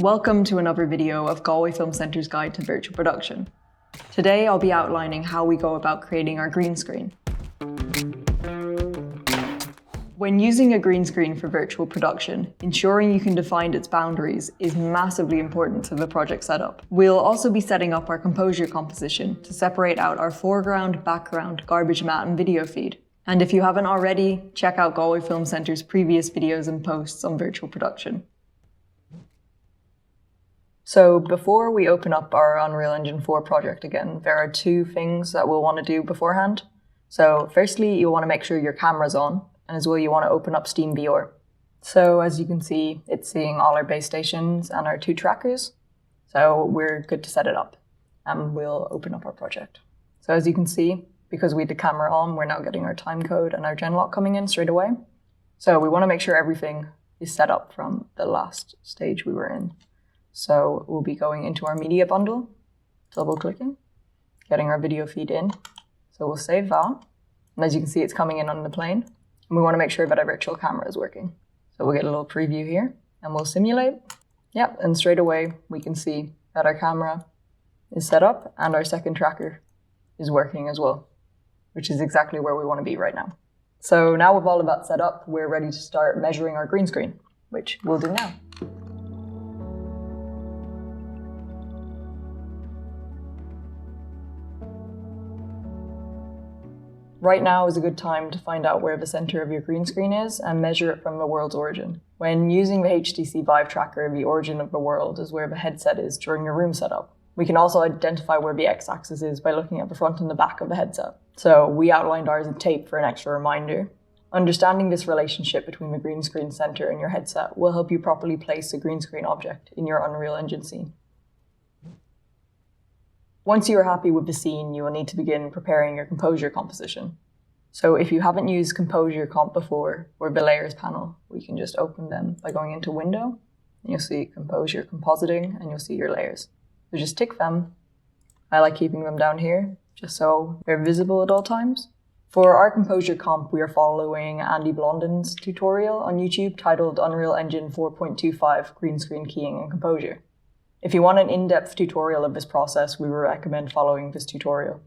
Welcome to another video of Galway Film Centre's Guide to Virtual Production. Today I'll be outlining how we go about creating our green screen. When using a green screen for virtual production, ensuring you can define its boundaries is massively important to the project setup. We'll also be setting up our Composure composition to separate out our foreground, background, garbage matte and video feed. And if you haven't already, check out Galway Film Centre's previous videos and posts on virtual production. So before we open up our Unreal Engine 4 project again, there are two things that we'll want to do beforehand. So firstly, you'll want to make sure your camera's on, and as well you want to open up SteamVR. So as you can see, it's seeing all our base stations and our two trackers. So we're good to set it up, and we'll open up our project. So as you can see, because we had the camera on, we're now getting our timecode and our genlock coming in straight away. So we want to make sure everything is set up from the last stage we were in. So we'll be going into our media bundle, double clicking, getting our video feed in. So we'll save that. And as you can see, it's coming in on the plane. And we want to make sure that our virtual camera is working. So we'll get a little preview here and we'll simulate. Yep, and straight away we can see that our camera is set up and our second tracker is working as well, which is exactly where we want to be right now. So now with all of that set up, we're ready to start measuring our green screen, which we'll do now. Right now is a good time to find out where the center of your green screen is and measure it from the world's origin. When using the HTC Vive tracker, the origin of the world is where the headset is during your room setup. We can also identify where the x-axis is by looking at the front and the back of the headset. So we outlined ours in tape for an extra reminder. Understanding this relationship between the green screen center and your headset will help you properly place a green screen object in your Unreal Engine scene. Once you are happy with the scene, you will need to begin preparing your Composure composition. So if you haven't used Composure comp before, or the layers panel, we can just open them by going into Window, and you'll see Composure compositing, and you'll see your layers. So just tick them. I like keeping them down here, just so they're visible at all times. For our Composure comp, we are following Andy Blondin's tutorial on YouTube titled Unreal Engine 4.25 Green Screen Keying and Composure. If you want an in-depth tutorial of this process, we would recommend following this tutorial.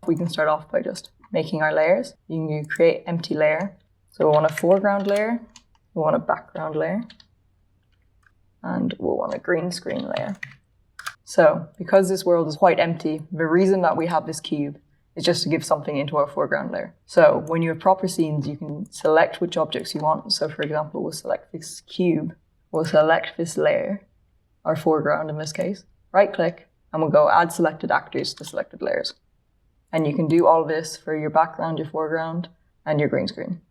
We can start off by just making our layers. You can create empty layer. So we'll want a foreground layer, we'll want a background layer, and we'll want a green screen layer. So because this world is quite empty, the reason that we have this cube is just to give something into our foreground layer. So when you have proper scenes, you can select which objects you want. So for example, we'll select this cube, we'll select this layer, our foreground in this case, right click, and we'll go add selected actors to selected layers. And you can do all this for your background, your foreground, and your green screen.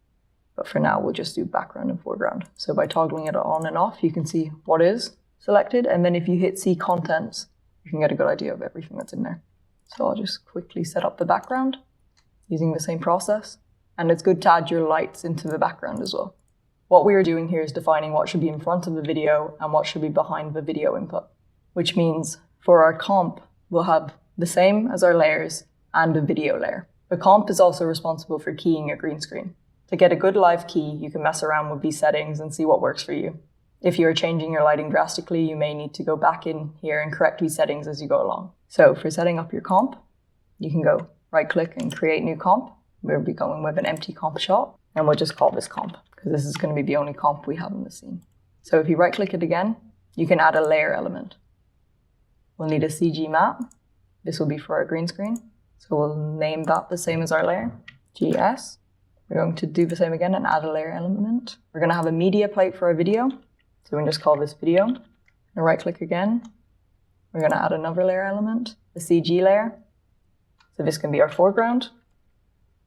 But for now, we'll just do background and foreground. So by toggling it on and off, you can see what is selected. And then if you hit see contents, you can get a good idea of everything that's in there. So I'll just quickly set up the background using the same process. And it's good to add your lights into the background as well. What we are doing here is defining what should be in front of the video and what should be behind the video input, which means for our comp, we'll have the same as our layers and a video layer. The comp is also responsible for keying your green screen. To get a good live key, you can mess around with these settings and see what works for you. If you are changing your lighting drastically, you may need to go back in here and correct these settings as you go along. So for setting up your comp, you can go right click and create new comp. We'll be going with an empty comp shot, and we'll just call this comp, because this is going to be the only comp we have in the scene. So if you right click it again, you can add a layer element. We'll need a CG matte. This will be for our green screen. So we'll name that the same as our layer, GS. We're going to do the same again and add a layer element. We're going to have a media plate for our video. So we can just call this video. And right click again. We're going to add another layer element, the CG layer. So this can be our foreground.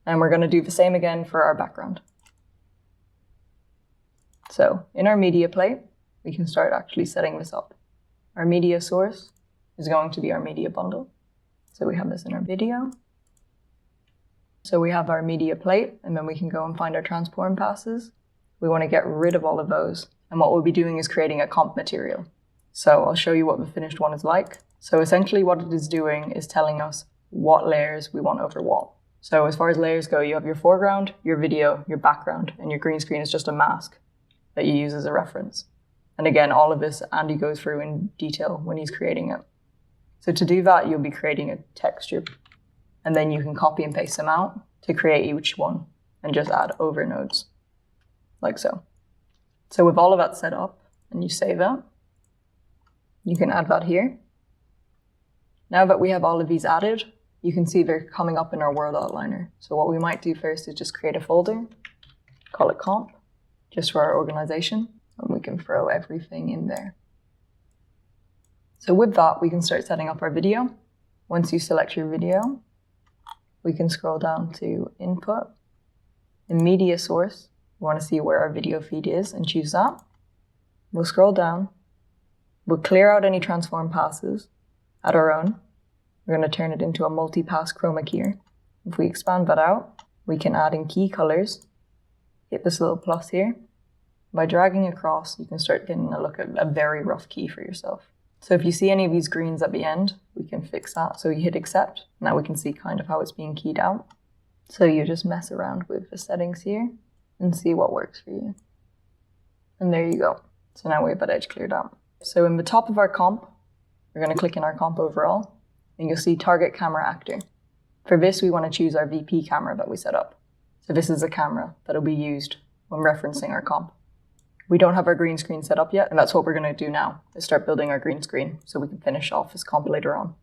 And we're going to do the same again for our background. So in our media plate, we can start actually setting this up. Our media source is going to be our media bundle. So we have this in our video. So we have our media plate, and then we can go and find our transform passes. We want to get rid of all of those. And what we'll be doing is creating a comp material. So I'll show you what the finished one is like. So essentially what it is doing is telling us what layers we want over what. So as far as layers go, you have your foreground, your video, your background, and your green screen is just a mask that you use as a reference. And again, all of this Andy goes through in detail when he's creating it. So to do that, you'll be creating a texture, and then you can copy and paste them out to create each one and just add over nodes, like so. So with all of that set up, and you save that, you can add that here. Now that we have all of these added, you can see they're coming up in our world outliner. So what we might do first is just create a folder, call it comp, just for our organization, and we can throw everything in there. So with that, we can start setting up our video. Once you select your video, we can scroll down to input. In media source, we want to see where our video feed is and choose that. We'll scroll down. We'll clear out any transform passes, add our own. We're going to turn it into a multi-pass chroma key. If we expand that out, we can add in key colors. Hit this little plus here. By dragging across, you can start getting a look at a very rough key for yourself. So if you see any of these greens at the end, we can fix that. So you hit accept. Now we can see kind of how it's being keyed out. So you just mess around with the settings here and see what works for you. And there you go. So now we have that edge cleared out. So in the top of our comp, we're going to click in our comp overall, and you'll see target camera actor. For this, we want to choose our VP camera that we set up. So this is a camera that will be used when referencing our comp. We don't have our green screen set up yet, and that's what we're going to do now, is start building our green screen so we can finish off this comp later on.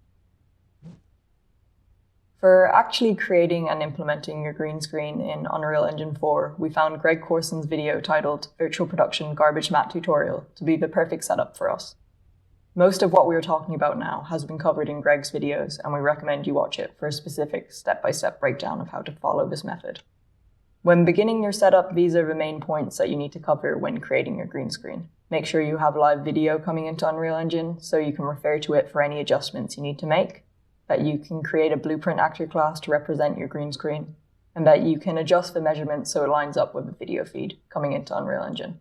For actually creating and implementing your green screen in Unreal Engine 4, we found Greg Corson's video titled Virtual Production Garbage Matte Tutorial to be the perfect setup for us. Most of what we are talking about now has been covered in Greg's videos, and we recommend you watch it for a specific step-by-step breakdown of how to follow this method. When beginning your setup, these are the main points that you need to cover when creating your green screen. Make sure you have live video coming into Unreal Engine so you can refer to it for any adjustments you need to make, that you can create a blueprint actor class to represent your green screen, and that you can adjust the measurements so it lines up with the video feed coming into Unreal Engine.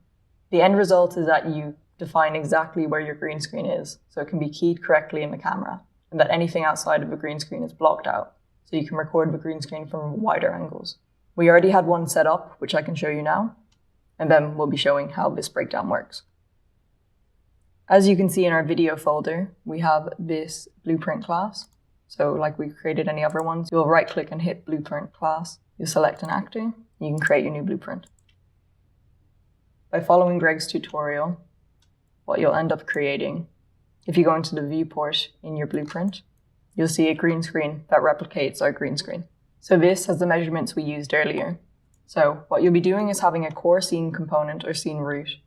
The end result is that you define exactly where your green screen is, so it can be keyed correctly in the camera, and that anything outside of the green screen is blocked out, so you can record the green screen from wider angles. We already had one set up, which I can show you now, and then we'll be showing how this breakdown works. As you can see in our video folder, we have this blueprint class. So like we created any other ones, you'll right click and hit blueprint class. You'll select an actor, and you can create your new blueprint. By following Greg's tutorial, what you'll end up creating, if you go into the viewport in your blueprint, you'll see a green screen that replicates our green screen. So this has the measurements we used earlier. So what you'll be doing is having a core scene component or scene root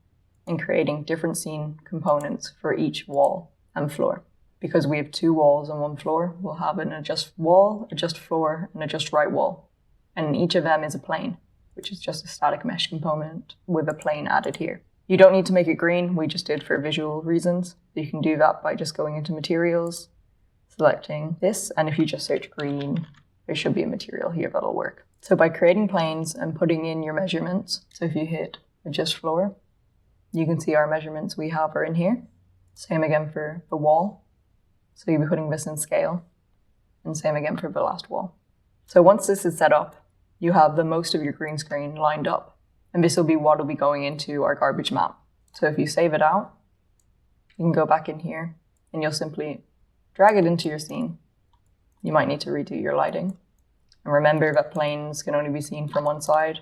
and creating different scene components for each wall and floor. Because we have 2 walls and 1 floor, we'll have an adjust wall, adjust floor, and adjust right wall. And each of them is a plane, which is just a static mesh component with a plane added here. You don't need to make it green, we just did for visual reasons. You can do that by just going into materials, selecting this, and if you just search green, there should be a material here that'll work. So by creating planes and putting in your measurements, so if you hit adjust floor, you can see our measurements we have are in here. Same again for the wall. So you'll be putting this in scale, and same again for the last wall. So once this is set up, you have the most of your green screen lined up, and this will be what will be going into our garbage map. So if you save it out, you can go back in here, and you'll simply drag it into your scene. You might need to redo your lighting. And remember that planes can only be seen from one side.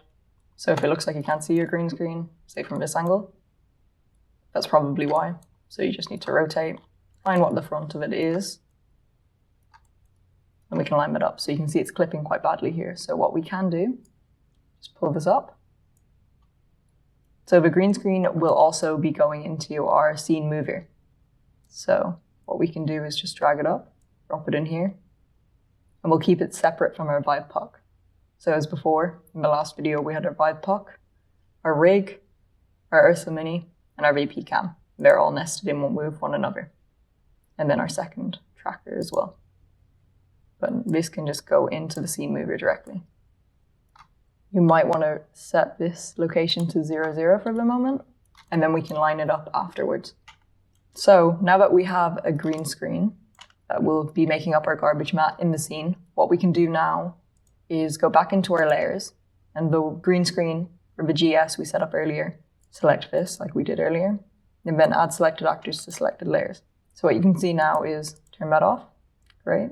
So if it looks like you can't see your green screen, say from this angle, that's probably why. So you just need to rotate, find what the front of it is, and we can line it up. So you can see it's clipping quite badly here. So what we can do is pull this up. So the green screen will also be going into our scene mover. So what we can do is just drag it up, drop it in here, and we'll keep it separate from our Vive puck. So as before, in the last video, we had our Vive puck, our rig, our Ursa Mini, and our VP cam. They're all nested in one with one another. And then our second tracker as well. But this can just go into the scene mover directly. You might want to set this location to 0, 0 for the moment, and then we can line it up afterwards. So now that we have a green screen that will be making up our garbage mat in the scene, what we can do now is go back into our layers, and the green screen for the GS we set up earlier, select this like we did earlier. and then add selected actors to selected layers. So what you can see now is turn that off. Great.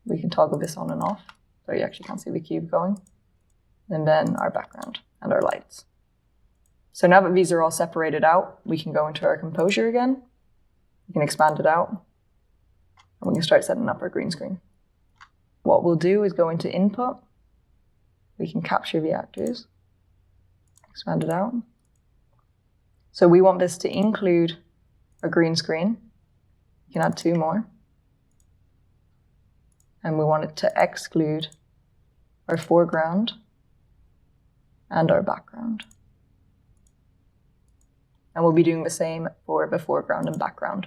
We can toggle this on and off, so you actually can't see the cube going. And then our background and our lights. So now that these are all separated out, we can go into our Composure again. We can expand it out, and we can start setting up our green screen. What we'll do is go into Input. We can capture the actors, expand it out. So we want this to include our green screen. You can add 2 more. And we want it to exclude our foreground and our background. And we'll be doing the same for the foreground and background.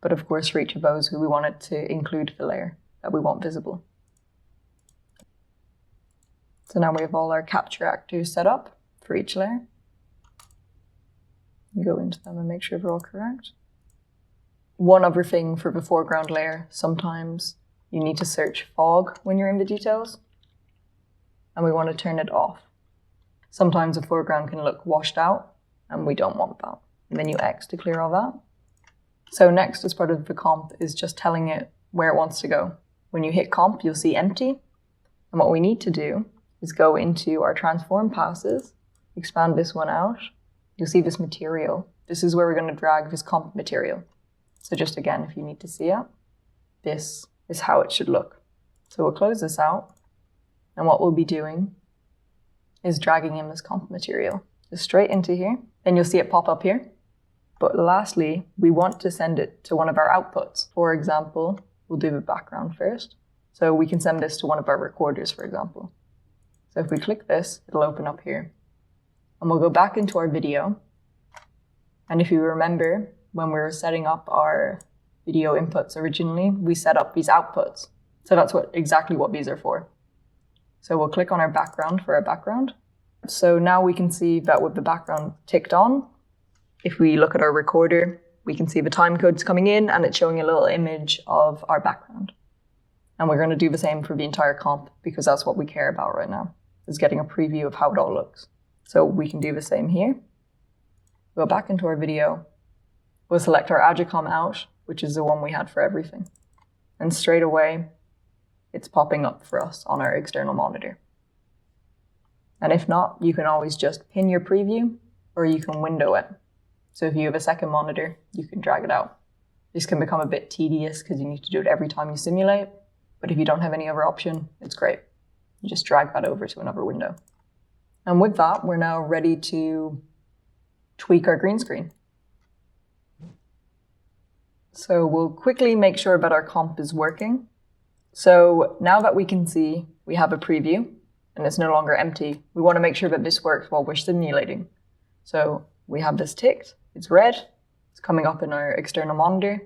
But of course, for each of those, we want it to include the layer that we want visible. So now we have all our capture actors set up for each layer. Go into them and make sure they're all correct. One other thing for the foreground layer, sometimes you need to search fog when you're in the details, and we want to turn it off. Sometimes the foreground can look washed out, and we don't want that. And then you X to clear all that. So next, as part of the comp, is just telling it where it wants to go. When you hit comp, you'll see empty. And what we need to do is go into our transform passes, expand this one out. You'll see this material. This is where we're going to drag this comp material. So just again, if you need to see it, this is how it should look. So we'll close this out. And what we'll be doing is dragging in this comp material just straight into here. Then you'll see it pop up here. But lastly, we want to send it to one of our outputs. For example, we'll do the background first. So we can send this to one of our recorders, for example. So if we click this, it'll open up here. And we'll go back into our video. And if you remember, when we were setting up our video inputs originally, we set up these outputs. So that's exactly what these are for. So we'll click on our background for our background. So now we can see that with the background ticked on, if we look at our recorder, we can see the time codes coming in and it's showing a little image of our background. And we're going to do the same for the entire comp because that's what we care about right now, is getting a preview of how it all looks. So we can do the same here. Go back into our video. We'll select our Agicom out, which is the one we had for everything. And straight away, it's popping up for us on our external monitor. And if not, you can always just pin your preview or you can window it. So if you have a second monitor, you can drag it out. This can become a bit tedious because you need to do it every time you simulate. But if you don't have any other option, it's great. You just drag that over to another window. And with that, we're now ready to tweak our green screen. So we'll quickly make sure that our comp is working. So now that we can see we have a preview and it's no longer empty, we want to make sure that this works while we're simulating. So we have this ticked, it's red, it's coming up in our external monitor,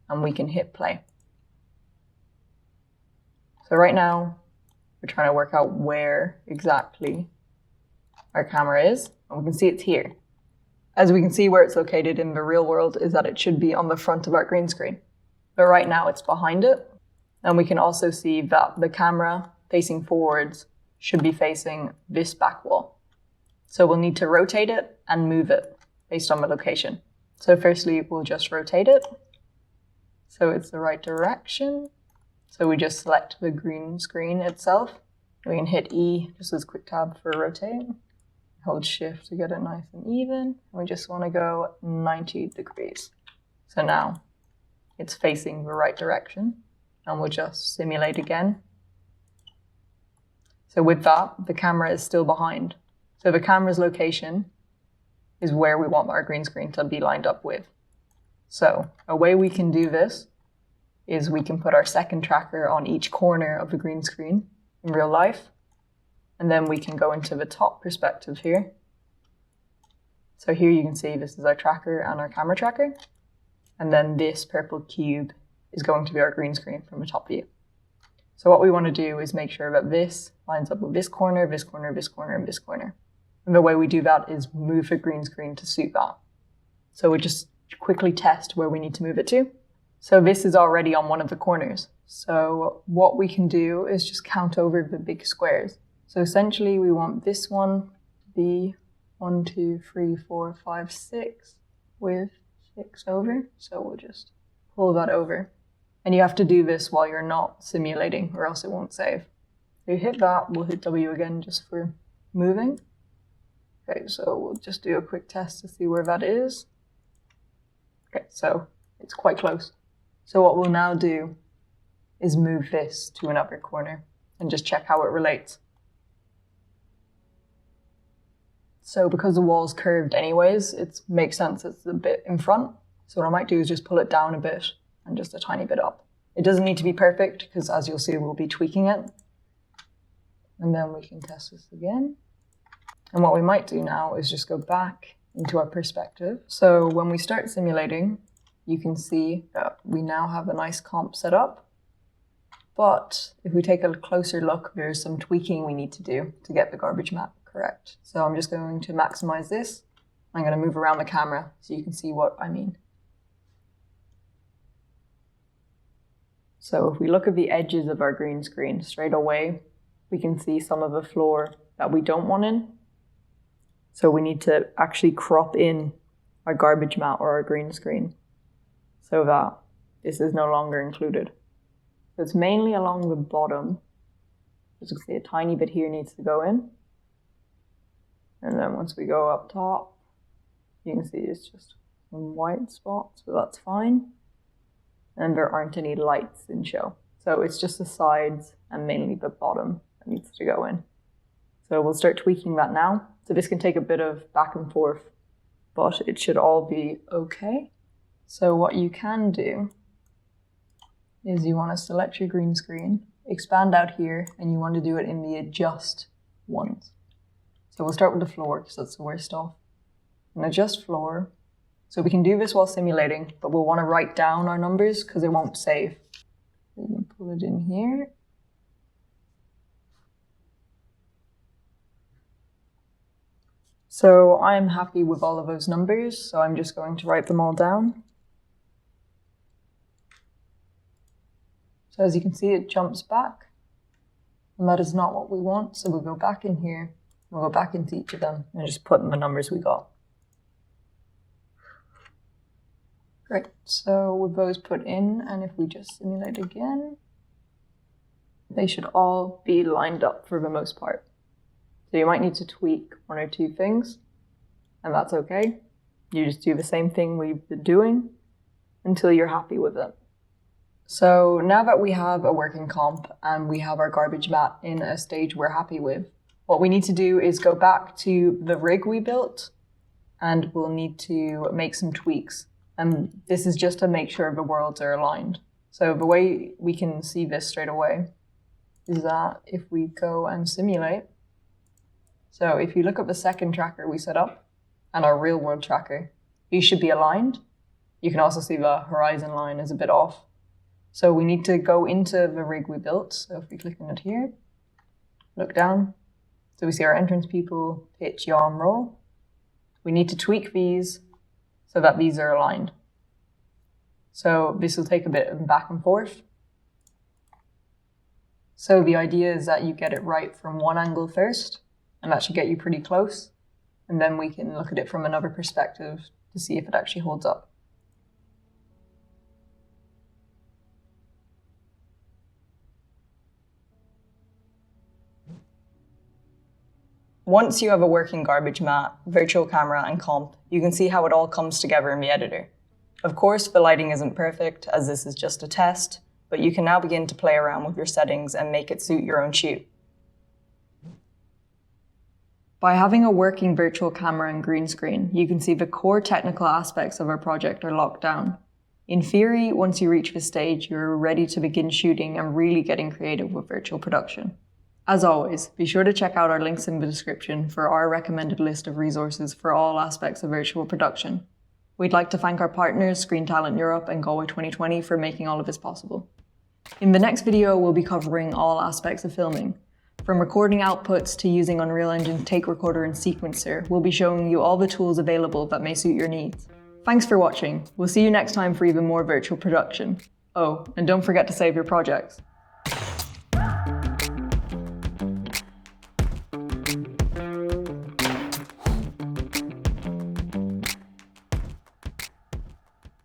and we can hit play. So right now, we're trying to work out where exactly our camera is, and we can see it's here. As we can see, where it's located in the real world is that it should be on the front of our green screen. But right now it's behind it. And we can also see that the camera facing forwards should be facing this back wall. So we'll need to rotate it and move it based on the location. So firstly, we'll just rotate it so it's the right direction. So we just select the green screen itself. We can hit E just as quick tab for rotate. Hold shift to get it nice and even. We just want to go 90 degrees. So now it's facing the right direction, and we'll just simulate again. So with that, the camera is still behind. So the camera's location is where we want our green screen to be lined up with. So a way we can do this is we can put our second tracker on each corner of the green screen in real life. And then we can go into the top perspective here. So here you can see this is our tracker and our camera tracker. And then this purple cube is going to be our green screen from the top view. So what we want to do is make sure that this lines up with this corner, this corner, this corner, and this corner. And the way we do that is move the green screen to suit that. So we just quickly test where we need to move it to. So this is already on one of the corners. So what we can do is just count over the big squares. So essentially we want this one to be 1, 2, 3, 4, 5, 6 with 6 over. So we'll just pull that over. And you have to do this while you're not simulating or else it won't save. So you hit that, we'll hit W again just for moving. Okay, so we'll just do a quick test to see where that is. Okay, so it's quite close. So what we'll now do is move this to another corner and just check how it relates. So because the wall's curved anyways, it makes sense it's a bit in front. So what I might do is just pull it down a bit and just a tiny bit up. It doesn't need to be perfect because as you'll see, we'll be tweaking it. And then we can test this again. And what we might do now is just go back into our perspective. So when we start simulating, you can see that we now have a nice comp set up. But if we take a closer look, there's some tweaking we need to do to get the garbage map correct. So I'm just going to maximize this. I'm going to move around the camera so you can see what I mean. So if we look at the edges of our green screen straight away, we can see some of the floor that we don't want in. So we need to actually crop in our garbage mat or our green screen so that this is no longer included. So it's mainly along the bottom. As you can see, a tiny bit here needs to go in. And then once we go up top, you can see it's just some white spots, but that's fine. And there aren't any lights in show. So it's just the sides and mainly the bottom that needs to go in. So we'll start tweaking that now. So this can take a bit of back and forth, but it should all be okay. So what you can do is you want to select your green screen, expand out here, and you want to do it in the adjust ones. So we'll start with the floor because that's the worst off. And adjust floor. So we can do this while simulating, but we'll want to write down our numbers because it won't save. We can pull it in here. So I'm happy with all of those numbers, so I'm just going to write them all down. So as you can see, it jumps back, and that is not what we want. So we'll go back in here, we'll go back into each of them and just put in the numbers we got. Great, so with those put in, and if we just simulate again, they should all be lined up for the most part. So you might need to tweak 1 or 2 things, and that's okay. You just do the same thing we've been doing until you're happy with it. So now that we have a working comp and we have our garbage mat in a stage we're happy with, what we need to do is go back to the rig we built, and we'll need to make some tweaks. And this is just to make sure the worlds are aligned. So the way we can see this straight away is that if we go and simulate, so if you look at the second tracker we set up and our real world tracker, these should be aligned. You can also see the horizon line is a bit off. So we need to go into the rig we built. So if we click on it here, look down. So we see our entrance people, pitch, yaw, roll. We need to tweak these so that these are aligned. So this will take a bit of back and forth. So the idea is that you get it right from one angle first, and that should get you pretty close. And then we can look at it from another perspective to see if it actually holds up. Once you have a working garbage mat, virtual camera, and comp, you can see how it all comes together in the editor. Of course, the lighting isn't perfect, as this is just a test, but you can now begin to play around with your settings and make it suit your own shoot. By having a working virtual camera and green screen, you can see the core technical aspects of our project are locked down. In theory, once you reach this stage, you're ready to begin shooting and really getting creative with virtual production. As always, be sure to check out our links in the description for our recommended list of resources for all aspects of virtual production. We'd like to thank our partners, Screen Talent Europe and Galway 2020 for making all of this possible. In the next video, we'll be covering all aspects of filming. From recording outputs to using Unreal Engine Take Recorder and Sequencer, we'll be showing you all the tools available that may suit your needs. Thanks for watching. We'll see you next time for even more virtual production. Oh, and don't forget to save your projects.